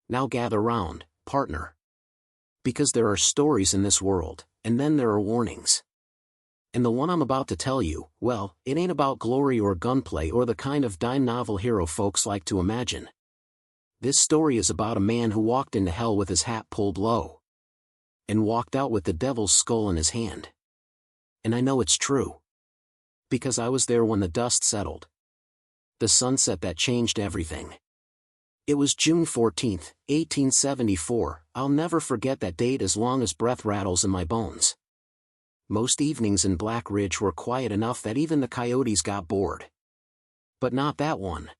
Now gather round, partner. Because there are stories in this world, and then there are warnings. And the one I'm about to tell you, well, it ain't about glory or gunplay or the kind of dime novel hero folks like to imagine. This story is about a man who walked into hell with his hat pulled low. And walked out with the devil's skull in his hand. And I know it's true. Because I was there when the dust settled. The sunset that changed everything. It was June 14, 1874, I'll never forget that date as long as breath rattles in my bones. Most evenings in Black Ridge were quiet enough that even the coyotes got bored. But not that one.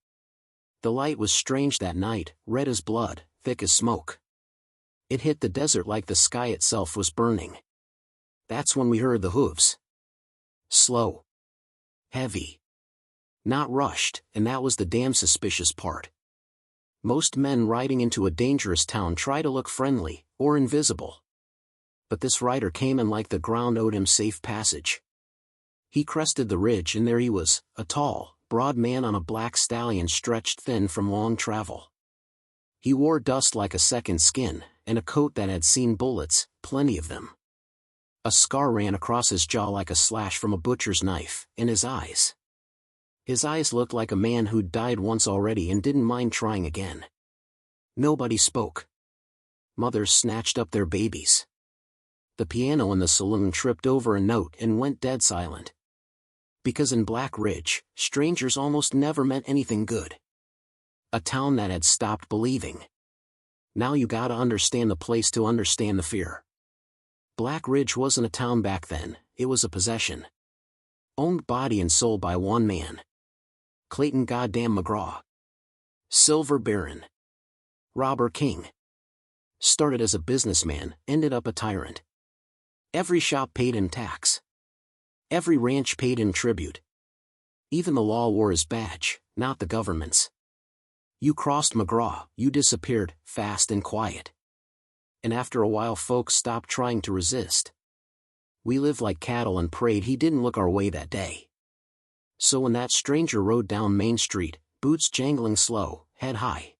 The light was strange that night, red as blood, thick as smoke. It hit the desert like the sky itself was burning. That's when we heard the hooves. Slow. Heavy. Not rushed, and that was the damn suspicious part. Most men riding into a dangerous town try to look friendly, or invisible. But this rider came in like the ground owed him safe passage. He crested the ridge and there he was, a tall, broad man on a black stallion stretched thin from long travel. He wore dust like a second skin, and a coat that had seen bullets, plenty of them. A scar ran across his jaw like a slash from a butcher's knife, and his eyes. His eyes looked like a man who'd died once already and didn't mind trying again. Nobody spoke. Mothers snatched up their babies. The piano in the saloon tripped over a note and went dead silent. Because in Black Ridge, strangers almost never meant anything good. A town that had stopped believing. Now you gotta understand the place to understand the fear. Black Ridge wasn't a town back then, it was a possession. Owned body and soul by one man. Clayton Goddamn McGraw. Silver Baron. Robber King. Started as a businessman, ended up a tyrant. Every shop paid him tax. Every ranch paid him tribute. Even the law wore his badge, not the government's. You crossed McGraw, you disappeared, fast and quiet. And after a while folks stopped trying to resist. We lived like cattle and prayed he didn't look our way that day. So when that stranger rode down Main Street, boots jangling slow, head high.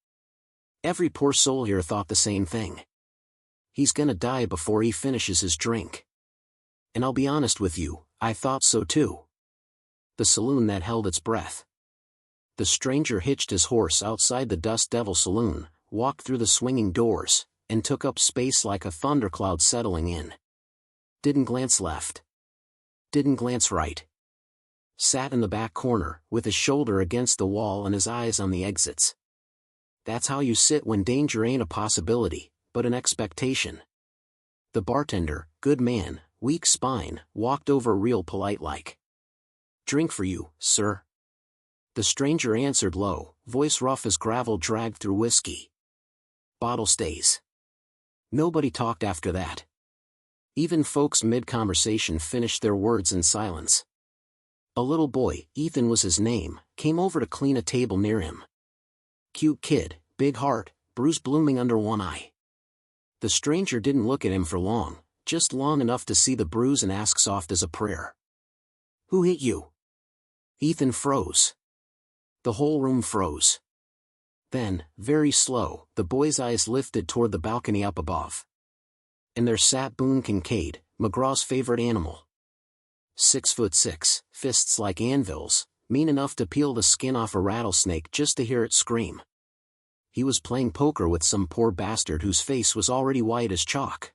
Every poor soul here thought the same thing. He's gonna die before he finishes his drink. And I'll be honest with you, I thought so too. The saloon that held its breath. The stranger hitched his horse outside the Dust Devil Saloon, walked through the swinging doors, and took up space like a thundercloud settling in. Didn't glance left. Didn't glance right. Sat in the back corner, with his shoulder against the wall and his eyes on the exits. That's how you sit when danger ain't a possibility, but an expectation. The bartender, good man, weak spine, walked over real polite like. Drink for you, sir. The stranger answered low, voice rough as gravel dragged through whiskey. Bottle stays. Nobody talked after that. Even folks mid-conversation finished their words in silence. A little boy, Ethan was his name, came over to clean a table near him. Cute kid, big heart, bruise blooming under one eye. The stranger didn't look at him for long, just long enough to see the bruise and ask soft as a prayer. Who hit you? Ethan froze. The whole room froze. Then, very slow, the boy's eyes lifted toward the balcony up above. And there sat Boone Kincaid, McGraw's favorite animal. 6'6", fists like anvils, mean enough to peel the skin off a rattlesnake just to hear it scream. He was playing poker with some poor bastard whose face was already white as chalk.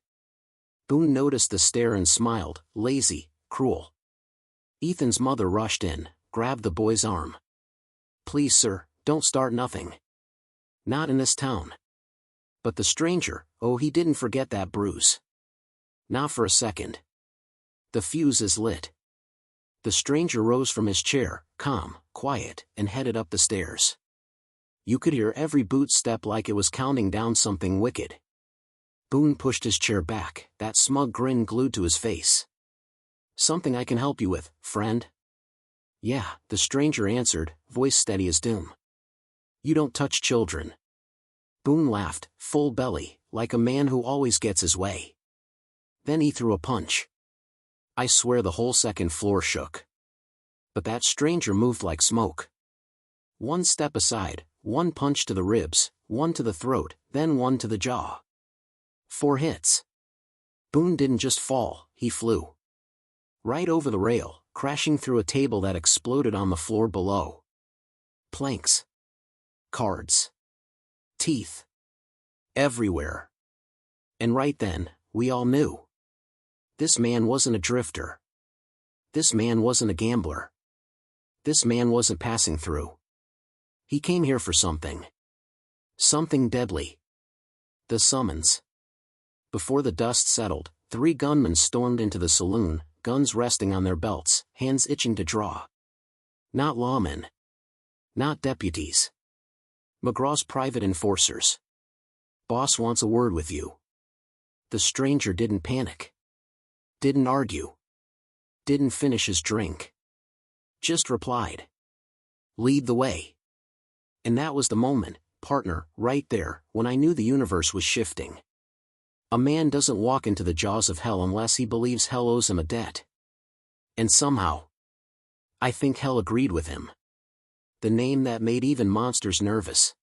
Boone noticed the stare and smiled, lazy, cruel. Ethan's mother rushed in, grabbed the boy's arm. Please sir, don't start nothing. Not in this town. But the stranger, oh he didn't forget that bruise. Not for a second. The fuse is lit. The stranger rose from his chair, calm, quiet, and headed up the stairs. You could hear every boot step like it was counting down something wicked. Boone pushed his chair back, that smug grin glued to his face. Something I can help you with, friend? Yeah, the stranger answered, voice steady as doom. You don't touch children. Boone laughed, full belly, like a man who always gets his way. Then he threw a punch. I swear the whole second floor shook. But that stranger moved like smoke. One step aside, one punch to the ribs, one to the throat, then one to the jaw. 4 hits. Boone didn't just fall, he flew. Right over the rail, crashing through a table that exploded on the floor below. Planks. Cards. Teeth. Everywhere. And right then, we all knew. This man wasn't a drifter. This man wasn't a gambler. This man wasn't passing through. He came here for something. Something deadly. The summons. Before the dust settled, 3 gunmen stormed into the saloon, guns resting on their belts, hands itching to draw. Not lawmen. Not deputies. McGraw's private enforcers. Boss wants a word with you. The stranger didn't panic. Didn't argue. Didn't finish his drink. Just replied. Lead the way. And that was the moment, partner, right there, when I knew the universe was shifting. A man doesn't walk into the jaws of hell unless he believes hell owes him a debt. And somehow, I think hell agreed with him. The name that made even monsters nervous.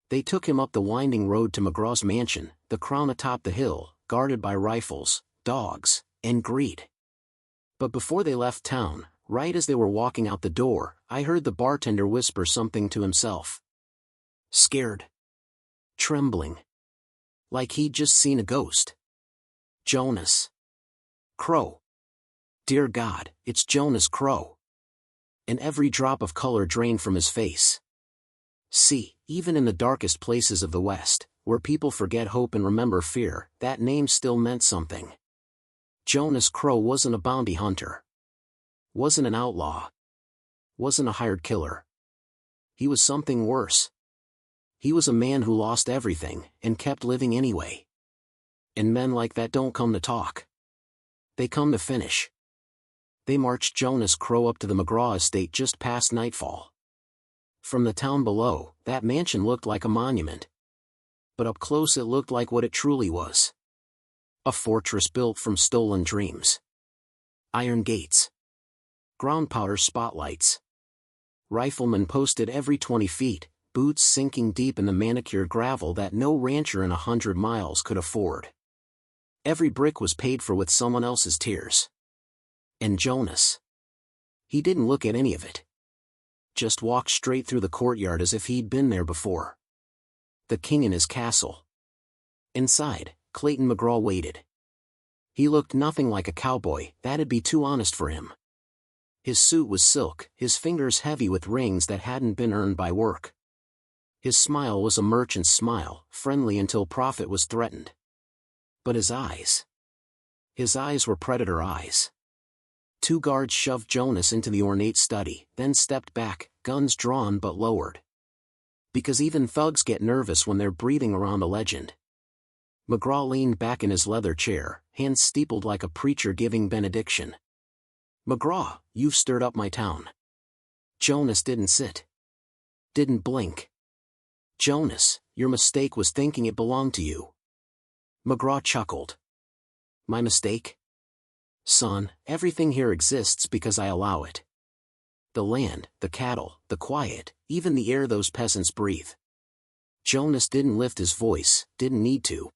They took him up the winding road to McGraw's mansion, the crown atop the hill, guarded by rifles, dogs, and greed. But before they left town, right as they were walking out the door, I heard the bartender whisper something to himself. Scared. Trembling. Like he'd just seen a ghost. Jonas Crowe. Dear God, it's Jonas Crowe. And every drop of color drained from his face. See, even in the darkest places of the West, where people forget hope and remember fear, that name still meant something. Jonas Crowe wasn't a bounty hunter. Wasn't an outlaw. Wasn't a hired killer. He was something worse. He was a man who lost everything, and kept living anyway. And men like that don't come to talk. They come to finish. They marched Jonas Crowe up to the McGraw estate just past nightfall. From the town below, that mansion looked like a monument. But up close it looked like what it truly was. A fortress built from stolen dreams. Iron gates. Ground powder spotlights. Riflemen posted every 20 feet, boots sinking deep in the manicured gravel that no rancher in 100 miles could afford. Every brick was paid for with someone else's tears. And Jonas. He didn't look at any of it. Just walked straight through the courtyard as if he'd been there before. The king in his castle. Inside, Clayton McGraw waited. He looked nothing like a cowboy, that'd be too honest for him. His suit was silk, his fingers heavy with rings that hadn't been earned by work. His smile was a merchant's smile, friendly until profit was threatened. But his eyes were predator eyes. 2 guards shoved Jonas into the ornate study, then stepped back, guns drawn but lowered. Because even thugs get nervous when they're breathing around a legend. McGraw leaned back in his leather chair, hands steepled like a preacher giving benediction. McGraw, you've stirred up my town. Jonas didn't sit. Didn't blink. Jonas, your mistake was thinking it belonged to you. McGraw chuckled. My mistake? Son, everything here exists because I allow it. The land, the cattle, the quiet, even the air those peasants breathe. Jonas didn't lift his voice, didn't need to.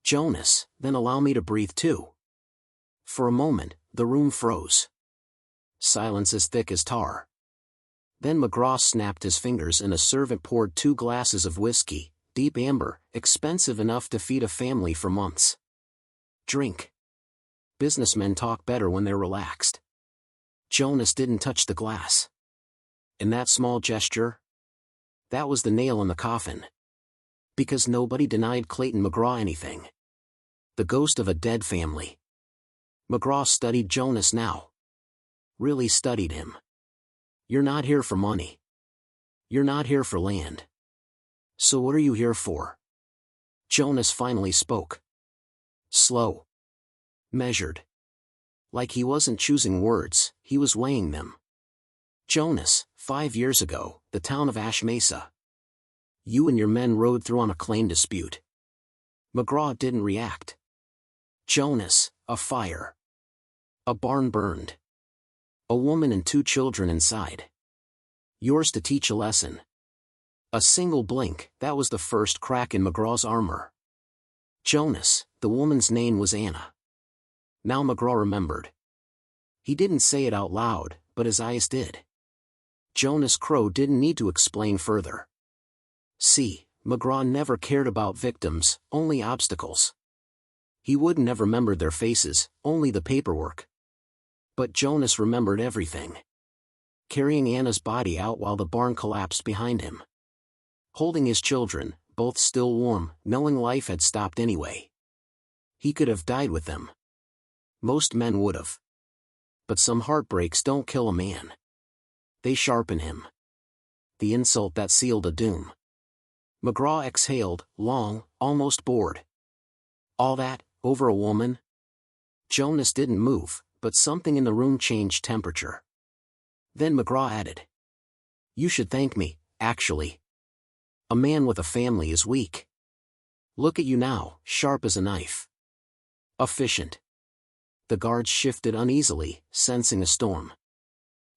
Jonas, then allow me to breathe too. For a moment, the room froze. Silence as thick as tar. Then McGraw snapped his fingers and a servant poured 2 glasses of whiskey, deep amber, expensive enough to feed a family for months. Drink. Businessmen talk better when they're relaxed. Jonas didn't touch the glass. And that small gesture? That was the nail in the coffin. Because nobody denied Clayton McGraw anything. The ghost of a dead family. McGraw studied Jonas now. Really studied him. You're not here for money. You're not here for land. So what are you here for? Jonas finally spoke. Slow. Measured. Like he wasn't choosing words, he was weighing them. Jonas, 5 years ago, the town of Ash Mesa. You and your men rode through on a claim dispute. McGraw didn't react. Jonas, a fire. A barn burned. A woman and 2 children inside. Yours to teach a lesson. A single blink, that was the first crack in McGraw's armor. Jonas, the woman's name was Anna. Now McGraw remembered. He didn't say it out loud, but his eyes did. Jonas Crowe didn't need to explain further. See, McGraw never cared about victims, only obstacles. He wouldn't have remembered their faces, only the paperwork. But Jonas remembered everything. Carrying Anna's body out while the barn collapsed behind him. Holding his children, both still warm, knowing life had stopped anyway. He could have died with them. Most men would have. But some heartbreaks don't kill a man. They sharpen him. The insult that sealed a doom. McGraw exhaled, long, almost bored. All that, over a woman? Jonas didn't move, but something in the room changed temperature. Then McGraw added. You should thank me, actually. A man with a family is weak. Look at you now, sharp as a knife. Efficient. The guards shifted uneasily, sensing a storm.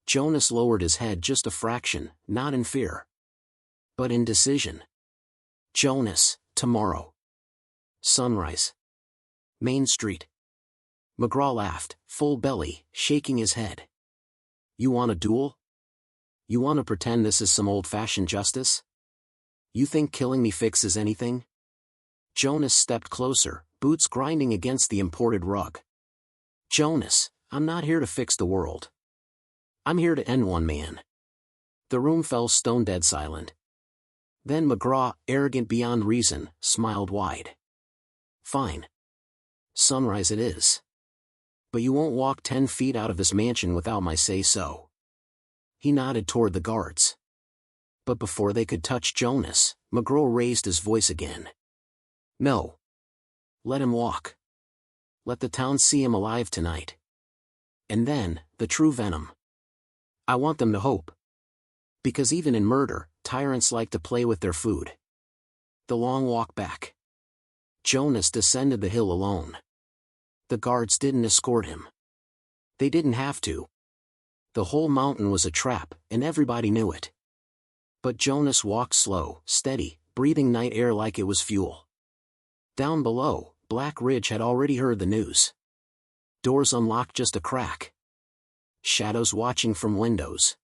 Jonas lowered his head just a fraction, not in fear, but in decision. Jonas, tomorrow. Sunrise. Main Street. McGraw laughed, full belly, shaking his head. You want a duel? You want to pretend this is some old-fashioned justice? You think killing me fixes anything? Jonas stepped closer, boots grinding against the imported rug. Jonas, I'm not here to fix the world. I'm here to end one man. The room fell stone-dead silent. Then McGraw, arrogant beyond reason, smiled wide. Fine. Sunrise it is. But you won't walk 10 feet out of this mansion without my say-so. He nodded toward the guards. But before they could touch Jonas, McGraw raised his voice again. No. Let him walk. Let the town see him alive tonight. And then, the true venom. I want them to hope. Because even in murder, tyrants like to play with their food. The long walk back. Jonas descended the hill alone. The guards didn't escort him. They didn't have to. The whole mountain was a trap, and everybody knew it. But Jonas walked slow, steady, breathing night air like it was fuel. Down below, Black Ridge had already heard the news. Doors unlocked just a crack. Shadows watching from windows.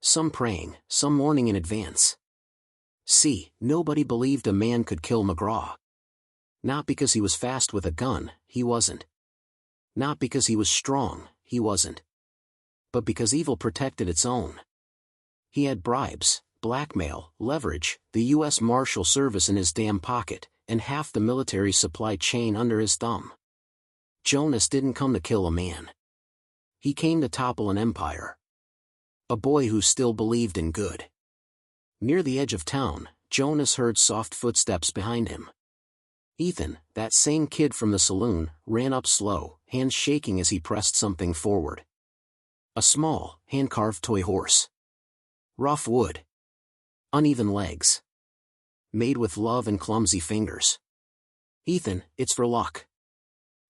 Some praying, some mourning in advance. See, nobody believed a man could kill McGraw. Not because he was fast with a gun, he wasn't. Not because he was strong, he wasn't. But because evil protected its own. He had bribes, blackmail, leverage, the U.S. Marshal Service in his damn pocket, and half the military supply chain under his thumb. Jonas didn't come to kill a man. He came to topple an empire. A boy who still believed in good. Near the edge of town, Jonas heard soft footsteps behind him. Ethan, that same kid from the saloon, ran up slow, hands shaking as he pressed something forward. A small, hand-carved toy horse. Rough wood. Uneven legs. Made with love and clumsy fingers. Ethan, it's for luck.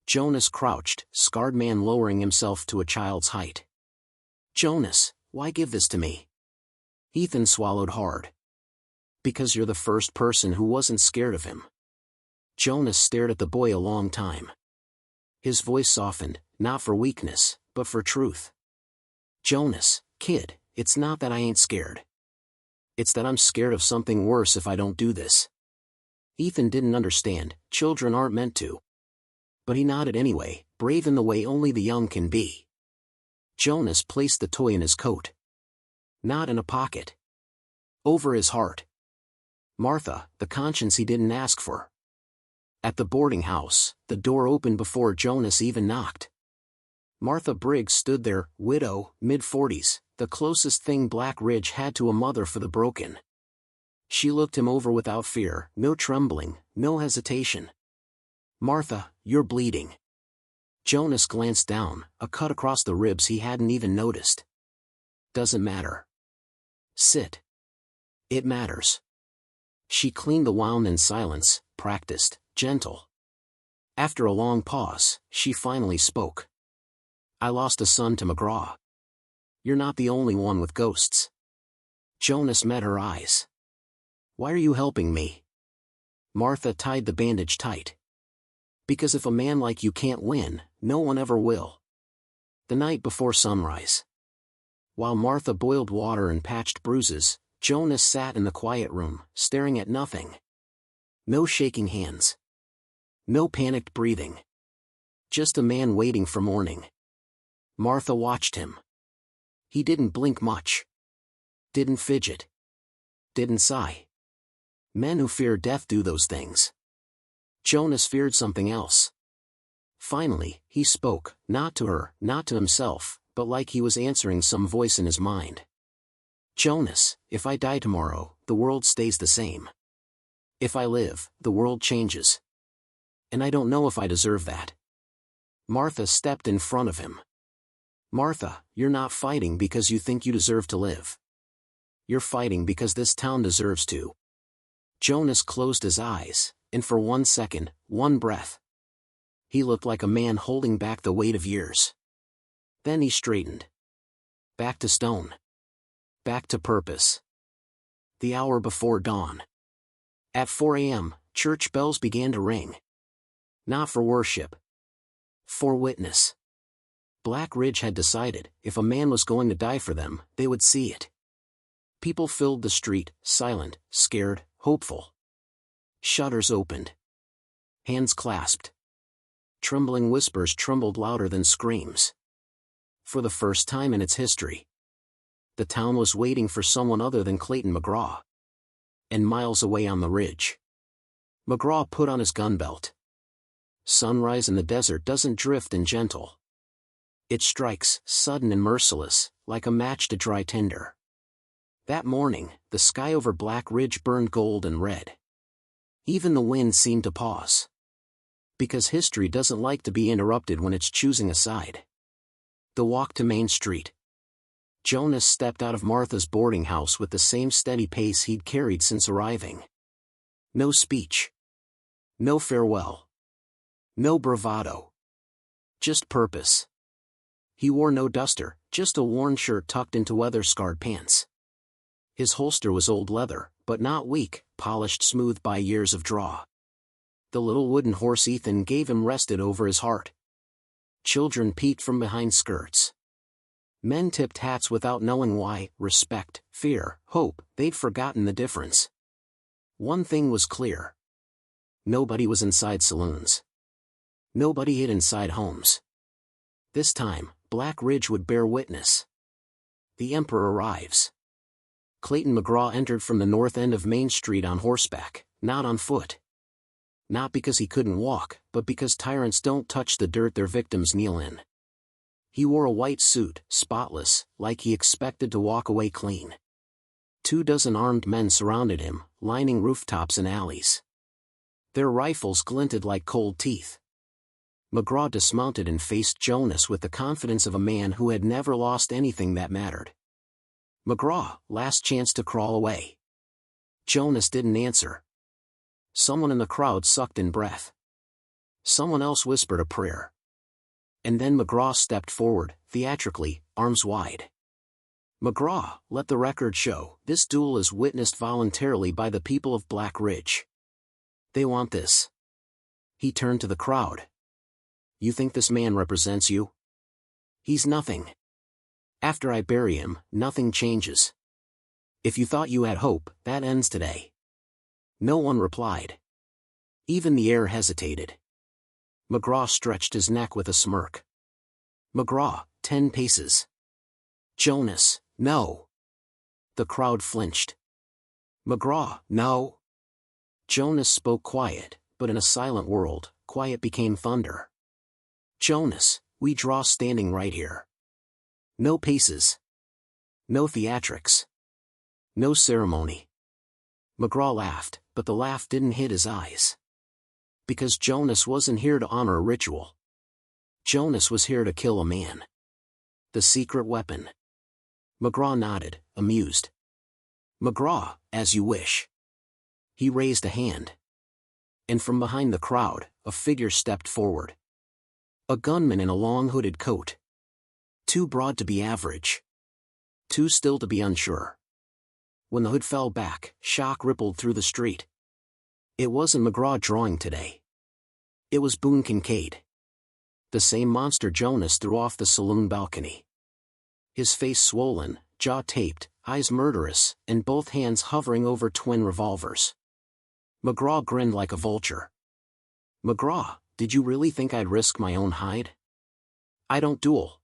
Jonas crouched, scarred man lowering himself to a child's height. Jonas, why give this to me? Ethan swallowed hard. Because you're the first person who wasn't scared of him. Jonas stared at the boy a long time. His voice softened, not for weakness, but for truth. Jonas, kid, it's not that I ain't scared. It's that I'm scared of something worse if I don't do this. Ethan didn't understand, children aren't meant to. But he nodded anyway, brave in the way only the young can be. Jonas placed the toy in his coat. Not in a pocket. Over his heart. Martha, the conscience he didn't ask for. At the boarding house, the door opened before Jonas even knocked. Martha Briggs stood there, widow, mid-40s, the closest thing Black Ridge had to a mother for the broken. She looked him over without fear, no trembling, no hesitation. Martha, you're bleeding. Jonas glanced down, a cut across the ribs he hadn't even noticed. Doesn't matter. Sit. It matters. She cleaned the wound in silence, practiced, gentle. After a long pause, she finally spoke. I lost a son to McGraw. You're not the only one with ghosts. Jonas met her eyes. Why are you helping me? Martha tied the bandage tight. Because if a man like you can't win, no one ever will. The night before sunrise. While Martha boiled water and patched bruises, Jonas sat in the quiet room, staring at nothing. No shaking hands. No panicked breathing. Just a man waiting for morning. Martha watched him. He didn't blink much. Didn't fidget. Didn't sigh. Men who fear death do those things. Jonas feared something else. Finally, he spoke, not to her, not to himself, but like he was answering some voice in his mind. Jonas, if I die tomorrow, the world stays the same. If I live, the world changes. And I don't know if I deserve that. Martha stepped in front of him. Martha, you're not fighting because you think you deserve to live. You're fighting because this town deserves to. Jonas closed his eyes, and for 1 second, 1 breath. He looked like a man holding back the weight of years. Then he straightened. Back to stone. Back to purpose. The hour before dawn. At 4 a.m., church bells began to ring. Not for worship. For witness. Black Ridge had decided, if a man was going to die for them, they would see it. People filled the street, silent, scared, hopeful. Shutters opened. Hands clasped. Trembling whispers trembled louder than screams. For the first time in its history, the town was waiting for someone other than Clayton McGraw. And miles away on the ridge, McGraw put on his gun belt. Sunrise in the desert doesn't drift and gentle. It strikes, sudden and merciless, like a match to dry tinder. That morning, the sky over Black Ridge burned gold and red. Even the wind seemed to pause. Because history doesn't like to be interrupted when it's choosing a side. The walk to Main Street. Jonas stepped out of Martha's boarding house with the same steady pace he'd carried since arriving. No speech. No farewell. No bravado. Just purpose. He wore no duster, just a worn shirt tucked into weather-scarred pants. His holster was old leather, but not weak, polished smooth by years of draw. The little wooden horse Ethan gave him rested over his heart. Children peeked from behind skirts. Men tipped hats without knowing why, respect, fear, hope, they'd forgotten the difference. One thing was clear. Nobody was inside saloons. Nobody hid inside homes. This time, Black Ridge would bear witness. The Emperor arrives. Clayton McGraw entered from the north end of Main Street on horseback, not on foot. Not because he couldn't walk, but because tyrants don't touch the dirt their victims kneel in. He wore a white suit, spotless, like he expected to walk away clean. 24 armed men surrounded him, lining rooftops and alleys. Their rifles glinted like cold teeth. McGraw dismounted and faced Jonas with the confidence of a man who had never lost anything that mattered. McGraw, last chance to crawl away. Jonas didn't answer. Someone in the crowd sucked in breath. Someone else whispered a prayer. And then McGraw stepped forward, theatrically, arms wide. McGraw, let the record show, this duel is witnessed voluntarily by the people of Black Ridge. They want this. He turned to the crowd. You think this man represents you? He's nothing. After I bury him, nothing changes. If you thought you had hope, that ends today. No one replied. Even the air hesitated. McGraw stretched his neck with a smirk. McGraw, 10 paces. Jonas, no. The crowd flinched. McGraw, no. Jonas spoke quiet, but in a silent world, quiet became thunder. Jonas, we draw standing right here. No paces. No theatrics. No ceremony. McGraw laughed, but the laugh didn't hit his eyes. Because Jonas wasn't here to honor a ritual. Jonas was here to kill a man. The secret weapon. McGraw nodded, amused. McGraw, as you wish. He raised a hand. And from behind the crowd, a figure stepped forward. A gunman in a long hooded coat. Too broad to be average. Too still to be unsure. When the hood fell back, shock rippled through the street. It wasn't McGraw drawing today. It was Boone Kincaid. The same monster Jonas threw off the saloon balcony. His face swollen, jaw taped, eyes murderous, and both hands hovering over twin revolvers. McGraw grinned like a vulture. "McGraw, did you really think I'd risk my own hide? I don't duel.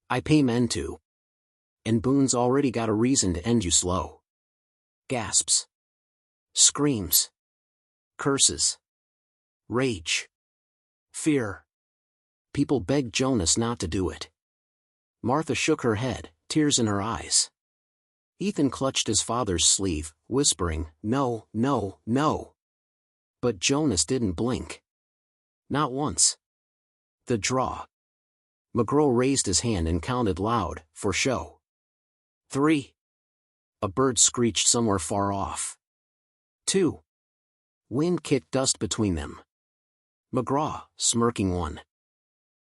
I pay men to. And Boone's already got a reason to end you slow." Gasps. Screams. Curses. Rage. Fear. People begged Jonas not to do it. Martha shook her head, tears in her eyes. Ethan clutched his father's sleeve, whispering, "No, no, no." But Jonas didn't blink. Not once. The draw. McGraw raised his hand and counted loud, for show. 3. A bird screeched somewhere far off. 2. Wind kicked dust between them. McGraw, smirking, won.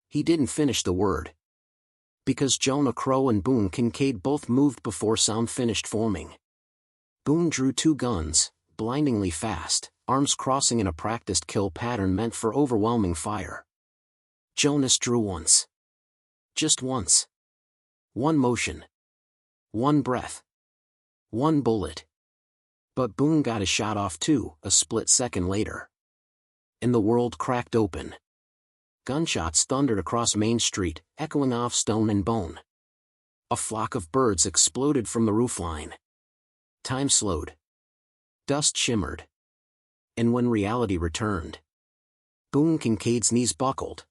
He didn't finish the word. Because Jonas Crowe and Boone Kincaid both moved before sound finished forming. Boone drew 2 guns, blindingly fast, arms crossing in a practiced kill pattern meant for overwhelming fire. Jonas drew once. Just once. One motion. One breath. One bullet. But Boone got his shot off too, a split second later. And the world cracked open. Gunshots thundered across Main Street, echoing off stone and bone. A flock of birds exploded from the roofline. Time slowed. Dust shimmered. And when reality returned, Boone Kincaid's knees buckled.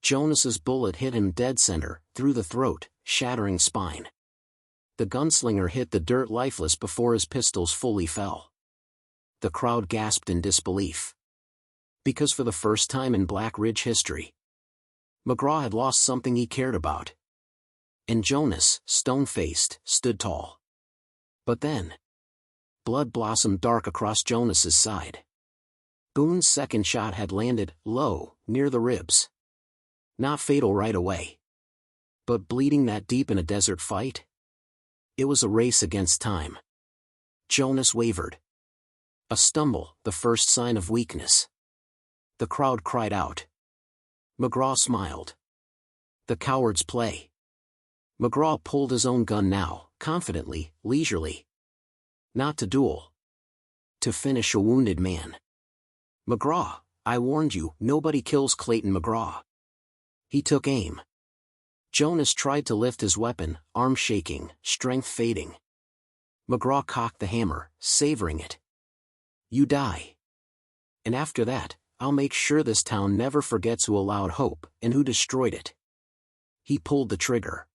Jonas's bullet hit him dead center, through the throat, shattering spine. The gunslinger hit the dirt lifeless before his pistols fully fell. The crowd gasped in disbelief. Because for the first time in Black Ridge history, McGraw had lost something he cared about. And Jonas, stone-faced, stood tall. But then, blood blossomed dark across Jonas's side. Boone's second shot had landed, low, near the ribs. Not fatal right away. But bleeding that deep in a desert fight? It was a race against time. Jonas wavered. A stumble, the first sign of weakness. The crowd cried out. McGraw smiled. The coward's play. McGraw pulled his own gun now, confidently, leisurely. Not to duel. To finish a wounded man. McGraw, I warned you, nobody kills Clayton McGraw. He took aim. Jonas tried to lift his weapon, arm shaking, strength fading. McGraw cocked the hammer, savoring it. You die. And after that, I'll make sure this town never forgets who allowed hope, and who destroyed it. He pulled the trigger.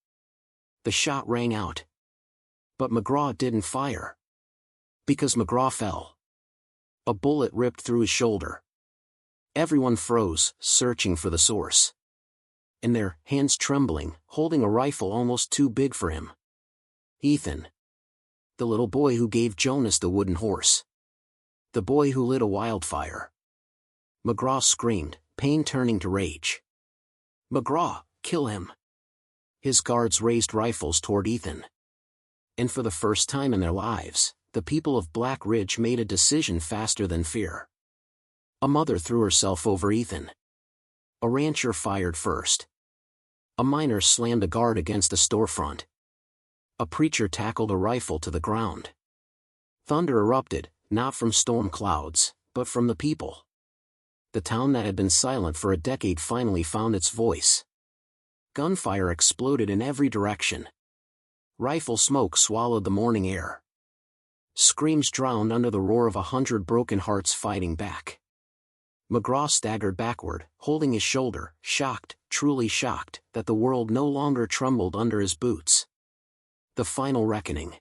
The shot rang out. But McGraw didn't fire. Because McGraw fell. A bullet ripped through his shoulder. Everyone froze, searching for the source. And their hands trembling, holding a rifle almost too big for him. Ethan. The little boy who gave Jonas the wooden horse. The boy who lit a wildfire. McGraw screamed, pain turning to rage. McGraw, kill him. His guards raised rifles toward Ethan. And for the first time in their lives, the people of Black Ridge made a decision faster than fear. A mother threw herself over Ethan. A rancher fired first. A miner slammed a guard against a storefront. A preacher tackled a rifle to the ground. Thunder erupted, not from storm clouds, but from the people. The town that had been silent for a decade finally found its voice. Gunfire exploded in every direction. Rifle smoke swallowed the morning air. Screams drowned under the roar of 100 broken hearts fighting back. McGraw staggered backward, holding his shoulder, shocked, truly shocked, that the world no longer trembled under his boots. The final reckoning.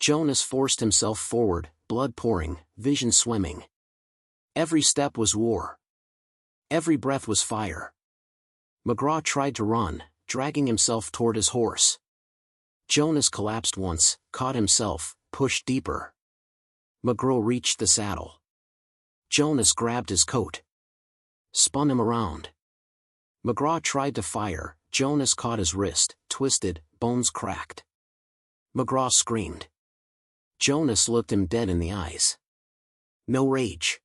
Jonas forced himself forward, blood pouring, vision swimming. Every step was war. Every breath was fire. McGraw tried to run, dragging himself toward his horse. Jonas collapsed once, caught himself, pushed deeper. McGraw reached the saddle. Jonas grabbed his coat. Spun him around. McGraw tried to fire, Jonas caught his wrist, twisted, bones cracked. McGraw screamed. Jonas looked him dead in the eyes. No rage.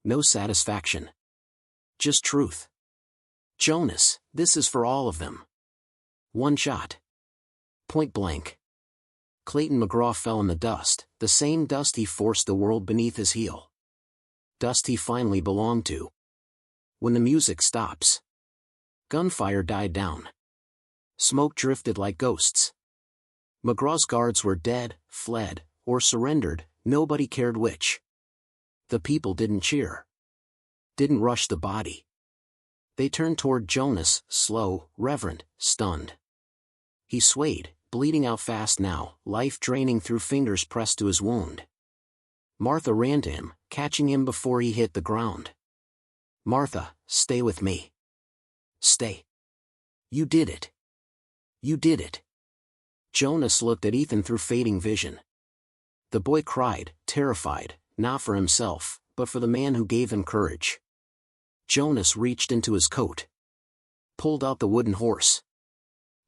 No satisfaction. Just truth. Jonas, this is for all of them. One shot. Point blank. Clayton McGraw fell in the dust, the same dust he forced the world beneath his heel. Dust he finally belonged to. When the music stops. Gunfire died down. Smoke drifted like ghosts. McGraw's guards were dead, fled, or surrendered, nobody cared which. The people didn't cheer. Didn't rush the body. They turned toward Jonas, slow, reverent, stunned. He swayed, bleeding out fast now, life draining through fingers pressed to his wound. Martha ran to him, catching him before he hit the ground. Martha, stay with me. Stay. You did it. You did it. Jonas looked at Ethan through fading vision. The boy cried, terrified, not for himself, but for the man who gave him courage. Jonas reached into his coat. Pulled out the wooden horse.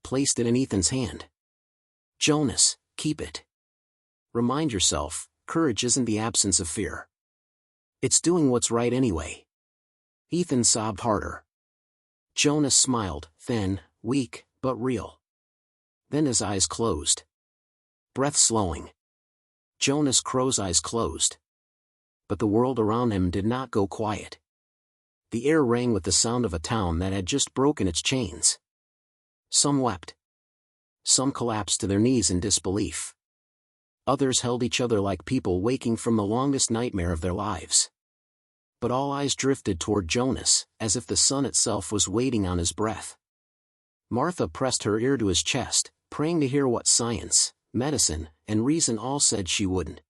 Placed it in Ethan's hand. Jonas, keep it. Remind yourself, courage isn't the absence of fear. It's doing what's right anyway. Ethan sobbed harder. Jonas smiled, thin, weak, but real. Then his eyes closed. Breath slowing. Jonas Crowe's eyes closed. But the world around him did not go quiet. The air rang with the sound of a town that had just broken its chains. Some wept. Some collapsed to their knees in disbelief. Others held each other like people waking from the longest nightmare of their lives. But all eyes drifted toward Jonas, as if the sun itself was waiting on his breath. Martha pressed her ear to his chest, praying to hear what science, medicine, and reason all said she wouldn't.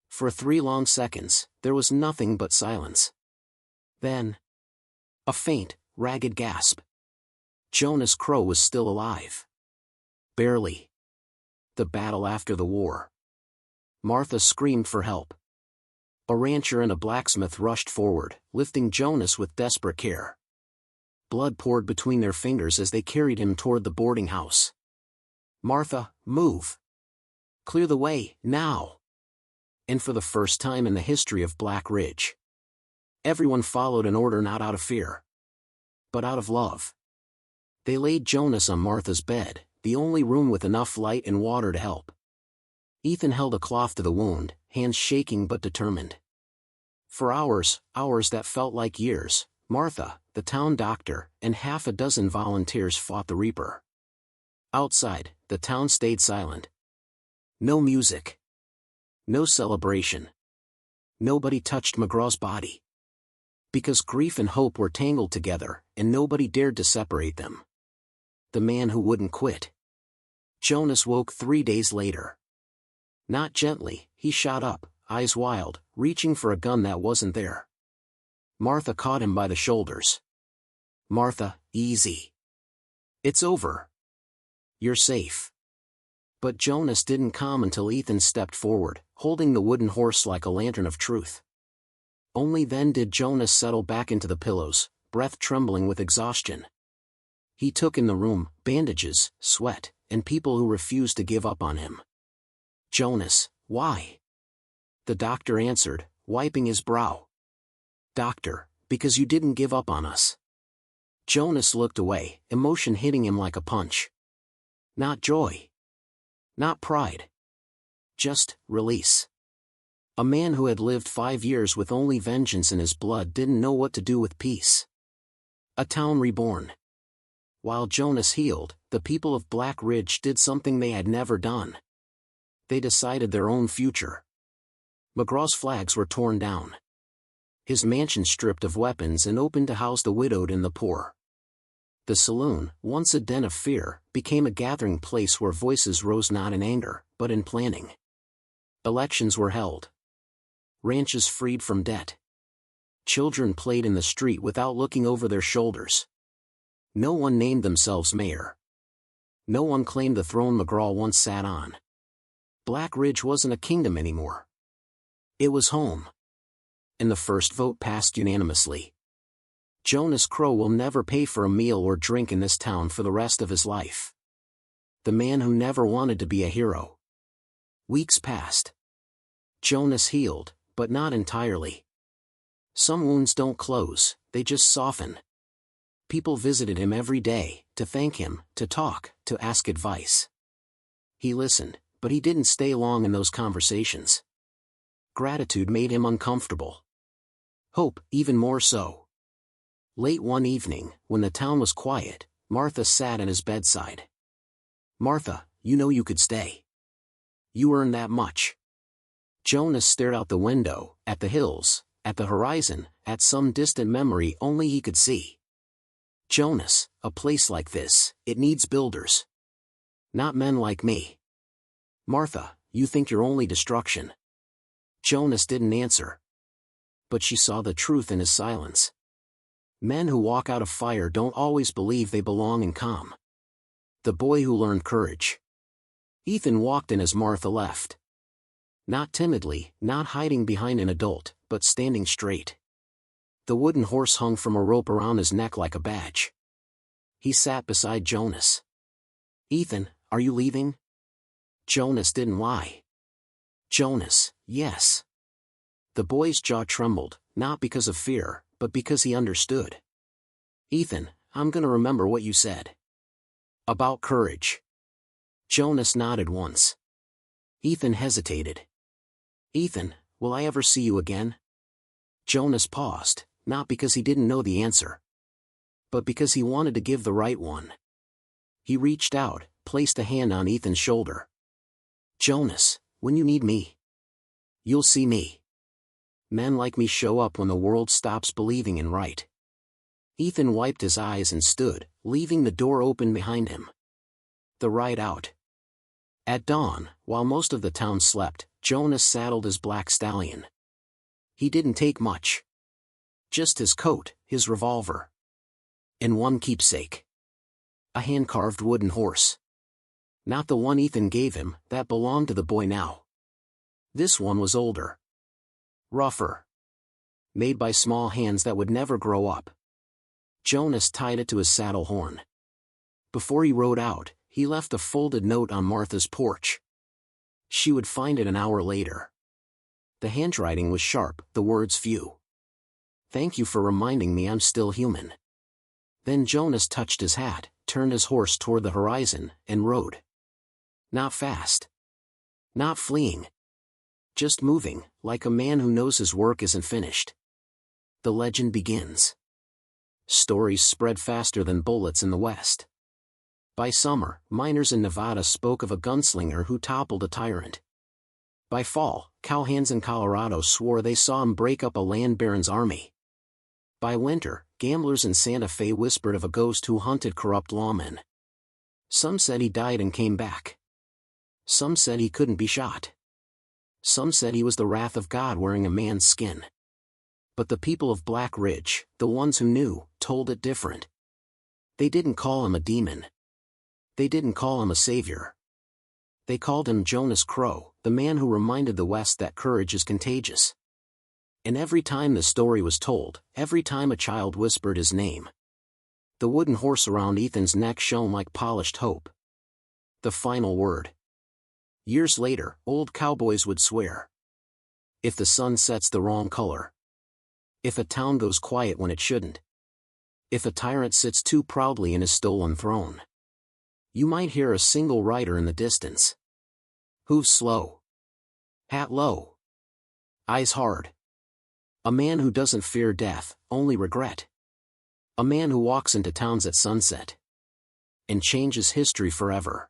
For 3 long seconds, there was nothing but silence. Then, a faint, ragged gasp. Jonas Crowe was still alive. Barely. The battle after the war. Martha screamed for help. A rancher and a blacksmith rushed forward, lifting Jonas with desperate care. Blood poured between their fingers as they carried him toward the boarding house. Martha, move. Clear the way, now. And for the first time in the history of Black Ridge, everyone followed an order not out of fear, but out of love. They laid Jonas on Martha's bed, the only room with enough light and water to help. Ethan held a cloth to the wound, hands shaking but determined. For hours that felt like years, Martha, the town doctor, and half a dozen volunteers fought the Reaper. Outside, the town stayed silent. No music. No celebration. Nobody touched McGraw's body. Because grief and hope were tangled together, and nobody dared to separate them. The man who wouldn't quit. Jonas woke 3 days later. Not gently, he shot up, eyes wild, reaching for a gun that wasn't there. Martha caught him by the shoulders. Martha, easy. It's over. You're safe. But Jonas didn't calm until Ethan stepped forward, holding the wooden horse like a lantern of truth. Only then did Jonas settle back into the pillows, breath trembling with exhaustion. He took in the room, bandages, sweat, and people who refused to give up on him. Jonas, why? The doctor answered, wiping his brow. Doctor, because you didn't give up on us. Jonas looked away, emotion hitting him like a punch. Not joy. Not pride. Just release. A man who had lived 5 years with only vengeance in his blood didn't know what to do with peace. A town reborn. While Jonas healed, the people of Black Ridge did something they had never done. They decided their own future. McGraw's flags were torn down. His mansion stripped of weapons and opened to house the widowed and the poor. The saloon, once a den of fear, became a gathering place where voices rose not in anger, but in planning. Elections were held. Ranches freed from debt. Children played in the street without looking over their shoulders. No one named themselves mayor. No one claimed the throne McGraw once sat on. Black Ridge wasn't a kingdom anymore. It was home. And the first vote passed unanimously. Jonas Crowe will never pay for a meal or drink in this town for the rest of his life. The man who never wanted to be a hero. Weeks passed. Jonas healed, but not entirely. Some wounds don't close, they just soften. People visited him every day, to thank him, to talk, to ask advice. He listened, but he didn't stay long in those conversations. Gratitude made him uncomfortable. Hope, even more so. Late one evening, when the town was quiet, Martha sat at his bedside. "Martha, you know you could stay. You earn that much." Jonas stared out the window, at the hills, at the horizon, at some distant memory only he could see. "Jonas, a place like this, it needs builders. Not men like me." "Martha, you think you're only destruction." Jonas didn't answer. But she saw the truth in his silence. Men who walk out of fire don't always believe they belong in calm. The boy who learned courage. Ethan walked in as Martha left. Not timidly, not hiding behind an adult, but standing straight. The wooden horse hung from a rope around his neck like a badge. He sat beside Jonas. "Ethan, are you leaving?" Jonas didn't lie. "Jonas, yes." The boy's jaw trembled, not because of fear, but because he understood. "Ethan, I'm gonna remember what you said. About courage." Jonas nodded once. Ethan hesitated. "Ethan, will I ever see you again?" Jonas paused, not because he didn't know the answer, but because he wanted to give the right one. He reached out, placed a hand on Ethan's shoulder. "Jonas, when you need me, you'll see me. Men like me show up when the world stops believing in right." Ethan wiped his eyes and stood, leaving the door open behind him. The ride out. At dawn, while most of the town slept, Jonas saddled his black stallion. He didn't take much. Just his coat, his revolver, and one keepsake. A hand-carved wooden horse. Not the one Ethan gave him, that belonged to the boy now. This one was older. Rougher. Made by small hands that would never grow up. Jonas tied it to his saddle horn. Before he rode out, he left a folded note on Martha's porch. She would find it an hour later. The handwriting was sharp, the words few. "Thank you for reminding me I'm still human." Then Jonas touched his hat, turned his horse toward the horizon, and rode. Not fast. Not fleeing. Just moving, like a man who knows his work isn't finished. The legend begins. Stories spread faster than bullets in the West. By summer, miners in Nevada spoke of a gunslinger who toppled a tyrant. By fall, cowhands in Colorado swore they saw him break up a land baron's army. By winter, gamblers in Santa Fe whispered of a ghost who hunted corrupt lawmen. Some said he died and came back. Some said he couldn't be shot. Some said he was the wrath of God wearing a man's skin. But the people of Black Ridge, the ones who knew, told it different. They didn't call him a demon. They didn't call him a savior. They called him Jonas Crowe, the man who reminded the West that courage is contagious. And every time the story was told, every time a child whispered his name, the wooden horse around Ethan's neck shone like polished hope. The final word. Years later, old cowboys would swear. If the sun sets the wrong color. If a town goes quiet when it shouldn't. If a tyrant sits too proudly in his stolen throne. You might hear a single rider in the distance. Hooves slow. Hat low. Eyes hard. A man who doesn't fear death, only regret. A man who walks into towns at sunset. And changes history forever.